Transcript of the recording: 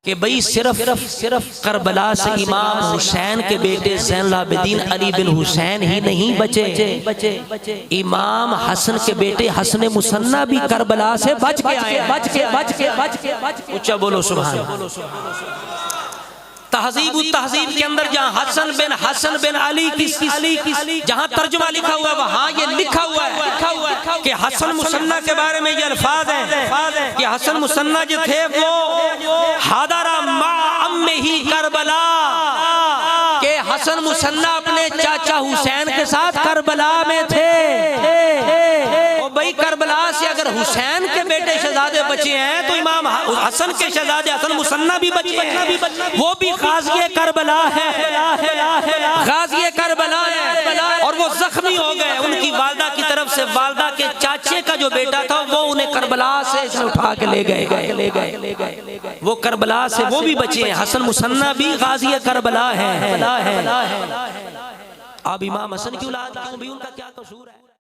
कि भाई सिर्फ करबला से इमाम हुसैन के बेटे ज़ैनुल आबिदीन अली बिन हुसैन ही नहीं बचे, इमाम हसन के बेटे हसन मुसन्ना भी करबला से बच के आए। ऊंचा बोलो सुभान अल्लाह। तहज़ीब के अंदर जहाँ हसन बिन अली की जहाँ तर्जुमा लिखा हुआ है वहाँ ये लिखा हुआ है कि हसन मुसन्ना के बारे में ये अल्फाज हैं कि हसन मुसन्ना जो थे वो हादरा मा अम्मे ही करबला, के हसन मुसन्ना अपने चाचा हुसैन के साथ करबला में थे। और भाई करबला से अगर हुसैन के बेटे शहजादे बचे हैं तो इमाम हसन के शहजादे हसन मुसन्ना भी बचे हैं, वो भी गाज़ी करबला है, गाज़ी करबला है। और वो जख्मी हो गए, उनकी वालदा की तरफ से वालदा के चाचे का जो बेटा था वो उन्हें करबला से उठा के ले गए, वो करबला से वो भी बचे हैं। हसन मुसन्ना भी गाज़ी करबला है। अब इमाम हसन की औलाद क्यों भी, उनका क्या कसूर है?